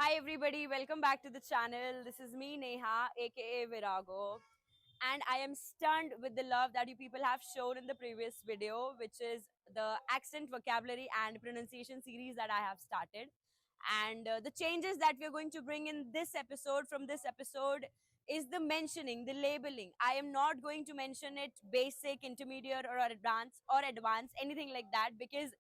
Hi everybody, welcome back to the channel. This is me Neha aka Virago, and I am stunned with the love that you people have shown in the previous video, which is the accent, vocabulary and pronunciation series that I have started. And the changes that we're going to bring in this episode from this episode is the mentioning, the labeling. I am not going to mention it basic, intermediate or advanced, anything like that, because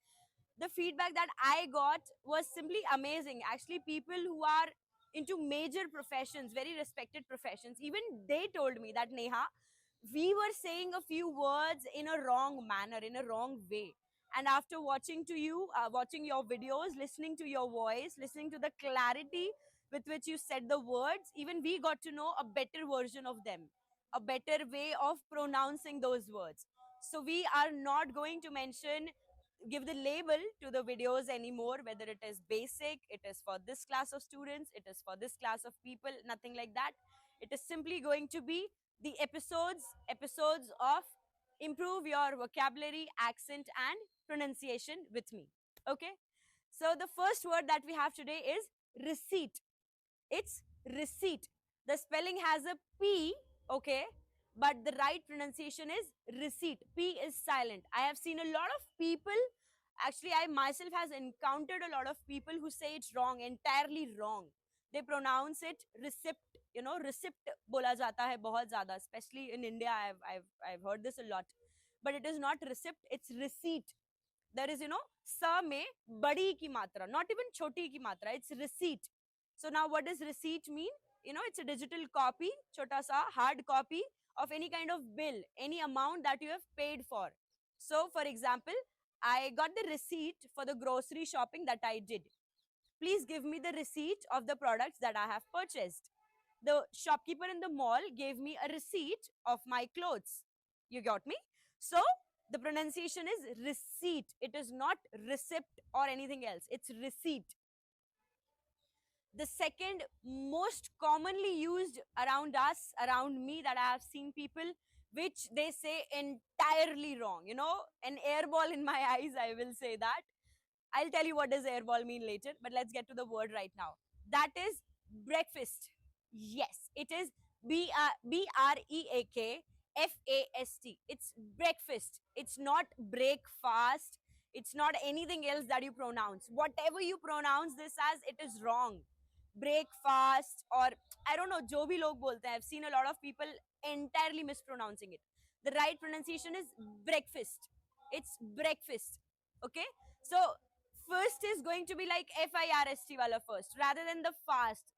the feedback that I got was simply amazing. Actually, people who are into major professions, very respected professions, even they told me that Neha, we were saying a few words in a wrong manner, in a wrong way. And after watching your videos, listening to your voice, listening to the clarity with which you said the words, even we got to know a better version of them, a better way of pronouncing those words. So we are not going to give the label to the videos anymore, whether it is basic, it is for this class of students, it is for this class of people, nothing like that. It is simply going to be the episodes of improve your vocabulary, accent and pronunciation with me. Okay, so the first word that we have today is receipt. It's receipt. The spelling has a P, okay, but the right pronunciation is receipt. P is silent. I have seen a lot of people, actually, I myself has encountered a lot of people who say it's wrong, entirely wrong. They pronounce it receipt, receipt bola jata hai bahut zyada, especially in India. I've heard this a lot. But it is not receipt, it's receipt. There is, sa mein badi ki matra, not even choti ki matra, it's receipt. So now what does receipt mean? It's a digital copy, chota sa hard copy of any kind of bill, any amount that you have paid for. So for example, I got the receipt for the grocery shopping that I did. Please give me the receipt of the products that I have purchased. The shopkeeper in the mall gave me a receipt of my clothes. You got me? So the pronunciation is receipt. It is not receipt or anything else. It's receipt. The second most commonly used around us, around me, that I have seen people, which they say entirely wrong. An airball in my eyes, I will say that. I'll tell you what does airball mean later, but let's get to the word right now. That is breakfast. Yes, it is BREAKFAST. It's breakfast. It's not breakfast. It's not anything else that you pronounce. Whatever you pronounce this as, it is wrong. Breakfast, or I don't know, jo bhi log bolte hain. I've seen a lot of people entirely mispronouncing it. The right pronunciation is breakfast. It's breakfast. Okay? So first is going to be like FIRST wala first, rather than the fast.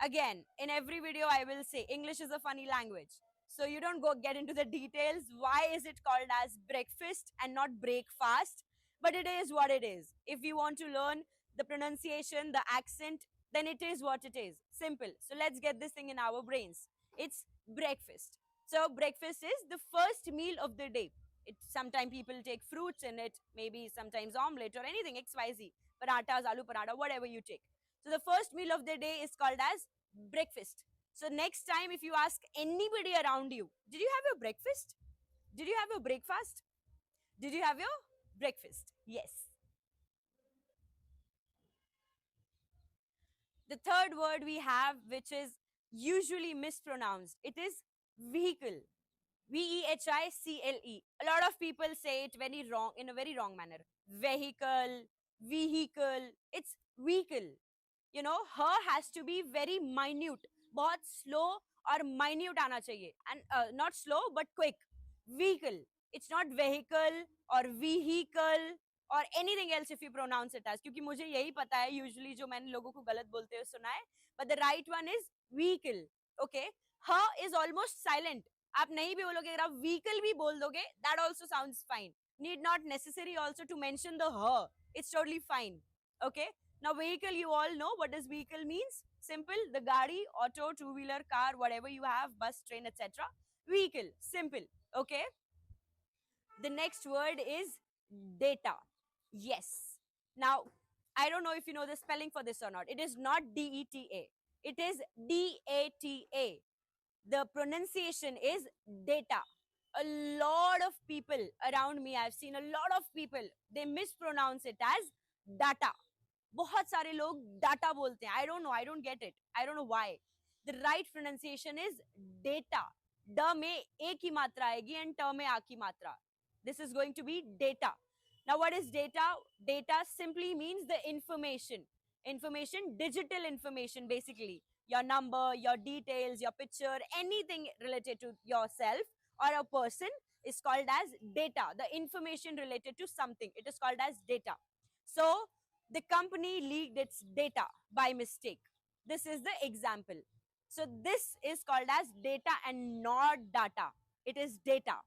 Again, in every video I will say English is a funny language. So you don't go get into the details. Why is it called as breakfast and not breakfast? But it is what it is. If you want to learn the pronunciation, the accent, then it is what it is. Simple. So let's get this thing in our brains. It's breakfast. So breakfast is the first meal of the day. Sometimes people take fruits in it, maybe sometimes omelette or anything, XYZ, parathas, aloo paratha, whatever you take. So the first meal of the day is called as breakfast. So next time, if you ask anybody around you, did you have your breakfast? Did you have your breakfast? Did you have your breakfast? Yes. The third word we have, which is usually mispronounced, it is vehicle. VEHICLE. A lot of people say it very wrong, in a very wrong manner. Vehicle, vehicle. It's vehicle. Her has to be very minute. बहुत slow और minute आना चाहिए. And not slow but quick. Vehicle. It's not vehicle or vehicle or anything else if you pronounce it as. क्योंकि मुझे यही पता है usually जो मैंने लोगों को गलत बोलते हुए सुना है. But the right one is vehicle. Okay. Her is almost silent. आप नहीं भी बोलोगे, अगर आप vehicle भी बोल दोगे, that also sounds fine. Need not necessary also to mention the her. It's totally fine. Okay. Now vehicle, you all know what does vehicle means. Simple. The gadi, auto, two-wheeler, car, whatever you have, bus, train, etc. Vehicle. Simple. Okay. The next word is data. Yes. Now, I don't know if you know the spelling for this or not. It is not DETA. It is DATA. The pronunciation is data. A lot of people around me, I've seen a lot of people, they mispronounce it as data. बहुत सारे लोग data बोलते हैं. I don't know, I don't get it, I don't know why. The right pronunciation is data. ड में ए की मात्रा आएगी and ट में आ की मात्रा. This is going to be data. Now what is data? Data simply means the information. Information, digital information basically. Your number, your details, your picture, anything related to yourself or a person is called as data. The information related to something, it is called as data. So the company leaked its data by mistake. This is the example. So this is called as data and not data. It is data.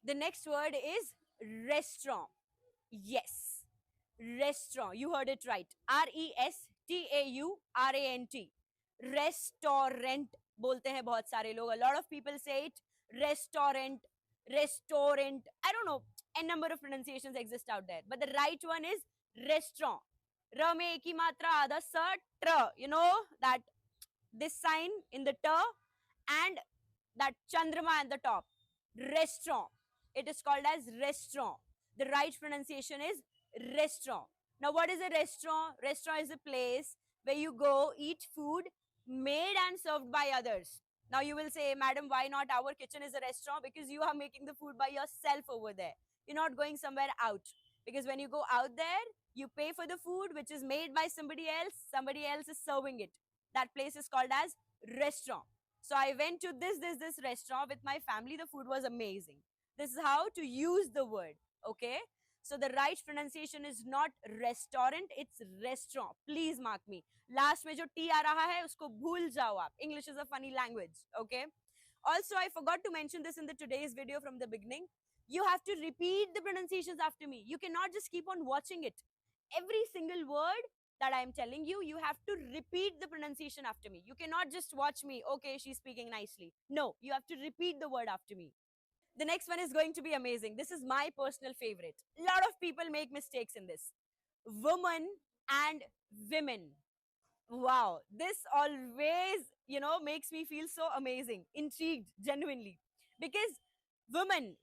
The next word is restaurant. Yes, restaurant. You heard it right. RESTAURANT. Restaurant बोलते हैं बहुत सारे लोग. A lot of people say it restaurant, restaurant. I don't know. A number of pronunciations exist out there, but the right one is restaurant. र में एक ही मात्रा आधा स ट्र. You know that this sign in the t and that chandrama at the top. Restaurant. It is called as restaurant. The right pronunciation is restaurant. Now what is a restaurant? Restaurant is a place where you go eat food made and served by others. Now you will say, madam, why not our kitchen is a restaurant? Because you are making the food by yourself over there. You're not going somewhere out. Because when you go out there, you pay for the food which is made by somebody else is serving it. That place is called as restaurant. So I went to this restaurant with my family. The food was amazing. This is how to use the word. Okay. So the right pronunciation is not restaurant, it's restaurant. Please mark me. Last में जो T आ रहा है उसको भूल जाओ आप. English is a funny language. Okay. Also, I forgot to mention this in the today's video from the beginning. You have to repeat the pronunciations after me. You cannot just keep on watching it. Every single word that I am telling you, you have to repeat the pronunciation after me. You cannot just watch me. Okay, she's speaking nicely. No, you have to repeat the word after me. The next one is going to be amazing. This is my personal favorite. A lot of people make mistakes in this. Woman and women. Wow, this always, makes me feel so amazing, intrigued, genuinely. Because woman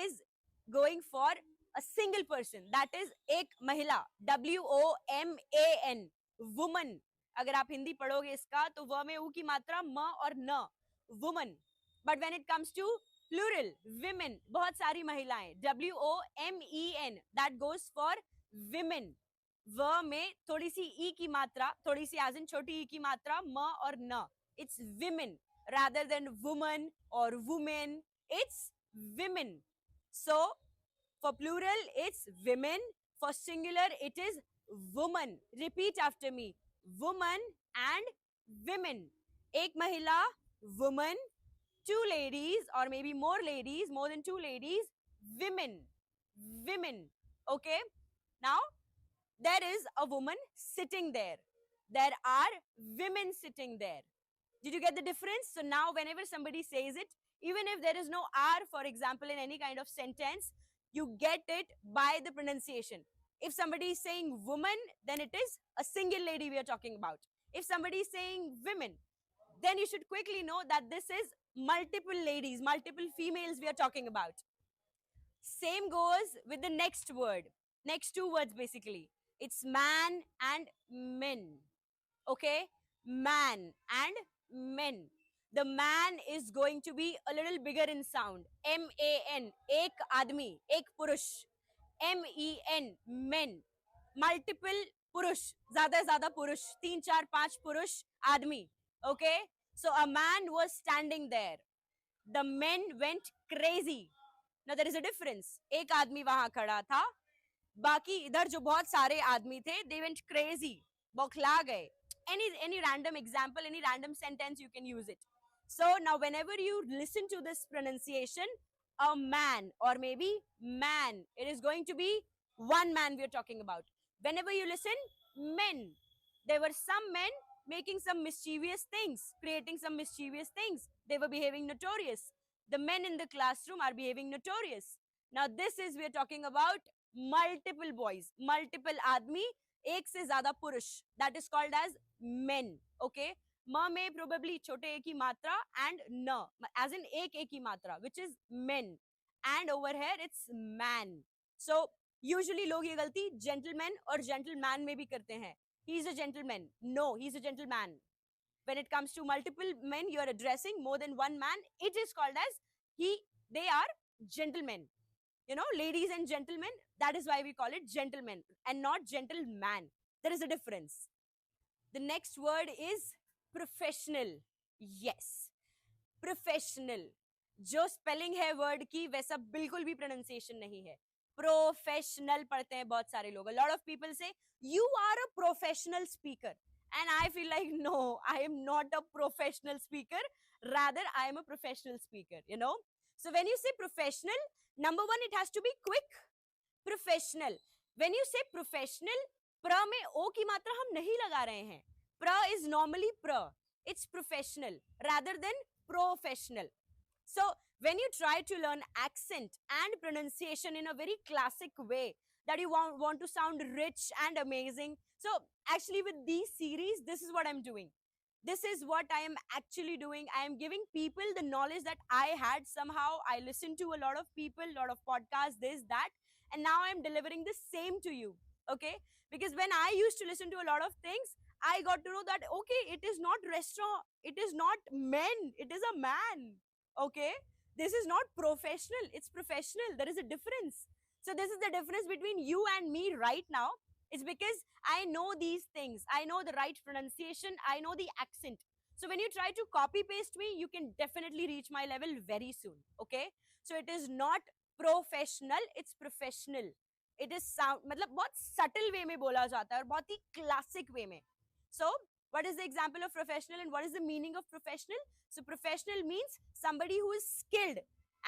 is going for a single person. That is एक महिला. WOMAN. Woman. अगर आप हिंदी पढ़ोगे इसका तो व में ऊ की मात्रा म और न. Woman. But when it comes to plural, women, बहुत सारी महिलाएं. WOMEN. That goes for women. व में थोड़ी सी ई की मात्रा, थोड़ी सी as in छोटी ई की मात्रा म और न. It's women rather than woman or women. It's women. So for plural, it's women. For singular, it is woman. Repeat after me. Woman and women. एक महिला, woman. Two ladies or maybe more ladies, more than two ladies, women. Women. Okay? Now, there is a woman sitting there. There are women sitting there. Did you get the difference? So now whenever somebody says it, even if there is no R, for example, in any kind of sentence, you get it by the pronunciation. If somebody is saying woman, then it is a single lady we are talking about. If somebody is saying women, then you should quickly know that this is multiple ladies, multiple females we are talking about. Same goes with the next word. Next two words basically. It's man and men. Okay? Man and men. The man is going to be a little bigger in sound. MAN. Ek admi. Ek purush. MEN. Men. Multiple purush. Zyada zyada purush. 3, 4, 5 purush admi. Okay? So a man was standing there. The men went crazy. Now there is a difference. एक आदमी वहां खड़ा था. बाकी इधर जो बहुत सारे आदमी थे, they went crazy. बौखला गए. Any random example, any random sentence, you can use it. So now whenever you listen to this pronunciation, a man or maybe man, it is going to be one man we are talking about. Whenever you listen, men. There were some men making some mischievous things, creating some mischievous things. They were behaving notorious. The men in the classroom are behaving notorious. Now this is, we are talking about multiple boys, multiple आदमी, एक से ज़्यादा पुरुष. That is called as men. Okay? म में probably छोटे एक ही मात्रा and न, as in एक ही मात्रा, which is men. And over here it's man. So Usually लोग ये गलती gentleman और gentleman में भी करते हैं. He is a gentleman. No, he is a gentleman. When it comes to multiple men you are addressing more than one man, it is called as they are gentlemen. You know, ladies and gentlemen, that is why we call it gentleman and not gentleman. There is a difference. The next word is professional. Yes, professional. जो spelling है word की वैसा बिल्कुल भी pronunciation नहीं है. Professional पढ़ते हैं बहुत सारे लोग. A lot of people say you are a professional speaker and I feel like no, I am not a professional speaker, rather I am a professional speaker, you know. So when you say professional, number one, it has to be quick. Professional. When you say professional, प्र में ओ की मात्रा हम नहीं लगा रहे हैं. प्र is normally प्र. It's professional rather than professional. So when you try to learn accent and pronunciation in a very classic way, that you want to sound rich and amazing, so actually with these series, this is what I'm doing. This is what I am actually doing. I am giving people the knowledge that I had somehow. I listened to a lot of people, a lot of podcasts, this, that, and now I'm delivering the same to you. Okay? Because when I used to listen to a lot of things, I got to know that, okay, it is not restaurant, it is not men, it is a man. Okay? This is not professional, it's professional. There is a difference. So this is the difference between you and me right now. It's because I know these things. I know the right pronunciation. I know the accent. So when you try to copy paste me, you can definitely reach my level very soon. Okay? So it is not professional, it's professional. It is sound, मतलब बहुत subtle way में बोला जाता है और बहुत ही classic way में. So what is the example of professional and what is the meaning of professional? So professional means somebody who is skilled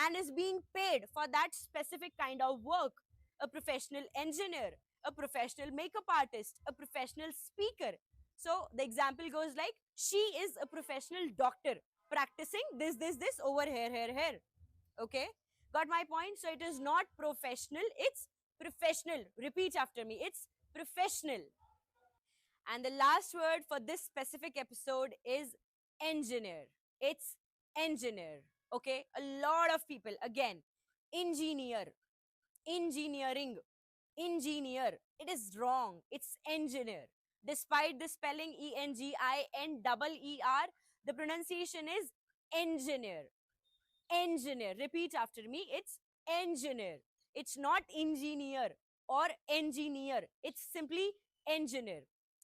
and is being paid for that specific kind of work. A professional engineer, a professional makeup artist, a professional speaker. So the example goes like, she is a professional doctor practicing this over here. Okay? Got my point? So it is not professional, it's professional. Repeat after me. It's professional. And the last word for this specific episode is engineer. It's engineer. Okay? A lot of people, again, engineer, engineering, engineer. It is wrong. It's engineer. Despite the spelling ENGINEER, the pronunciation is engineer. Engineer. Repeat after me. It's engineer. It's not engineer or engineer. It's simply engineer.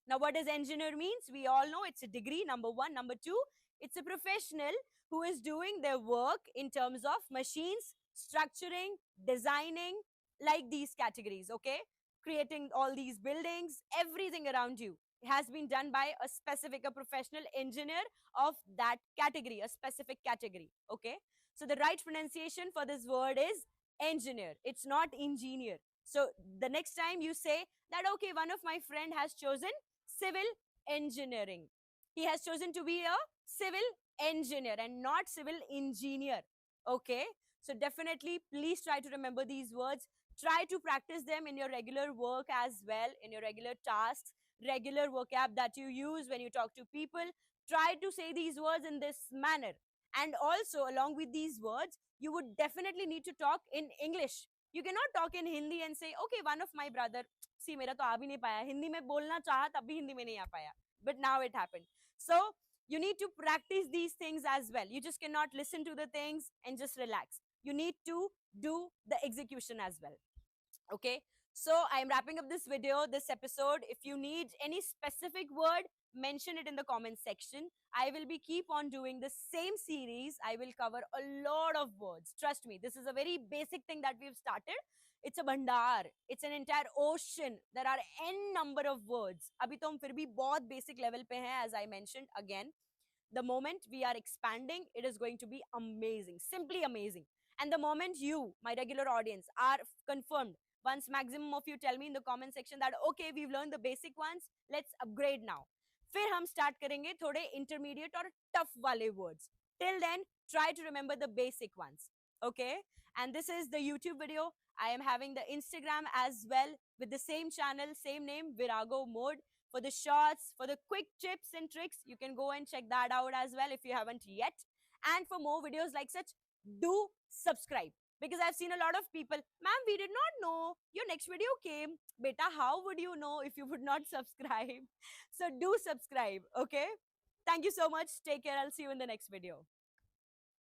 Now, what does engineer means? We all know it's a degree, number one. Number two, it's a professional who is doing their work in terms of machines, structuring, designing, like these categories, okay? Creating all these buildings, everything around you has been done by a specific, a professional engineer of that category, a specific category, okay? So the right pronunciation for this word is engineer. It's not engineer. So the next time you say that, okay, one of my friend has chosen civil engineering. He has chosen to be a civil engineer and not civil engineer. Okay? So definitely, please try to remember these words. Try to practice them in your regular work as well, in your regular tasks, regular vocab that you use when you talk to people. Try to say these words in this manner. And also, along with these words, you would definitely need to talk in English. You cannot talk in Hindi and say, okay, one of my brother, see, मेरा तो आ भी नहीं पाया, हिंदी में बोलना चाहा तब भी हिंदी में नहीं आ पाया, but now it happened. So you need to practice these things as well. You just cannot listen to the things and just relax. You need to do the execution as well. Okay, so I'm wrapping up this video, this episode. If you need any specific word, mention it in the comment section. I will be keep on doing the same series. I will cover a lot of words. Trust me, this is a very basic thing that we've started. It's a bhandar. It's an entire ocean. There are n number of words. Abhi to hum fir bhi bahut basic level pe hain, as I mentioned again. The moment we are expanding, it is going to be amazing, simply amazing. And the moment you, my regular audience, are confirmed, once maximum of you tell me in the comment section that okay, we've learned the basic ones, let's upgrade now. फिर हम start करेंगे थोड़े intermediate और tough वाले words. Till then, try to remember the basic ones. Okay? And this is the YouTube video. I am having the Instagram as well with the same channel, same name, Virago Mode. For the shorts, for the quick tips and tricks, you can go and check that out as well if you haven't yet. And for more videos like such, do subscribe. Because I've seen a lot of people, ma'am, we did not know your next video came. Beta, how would you know if you would not subscribe? So do subscribe, okay? Thank you so much. Take care. I'll see you in the next video.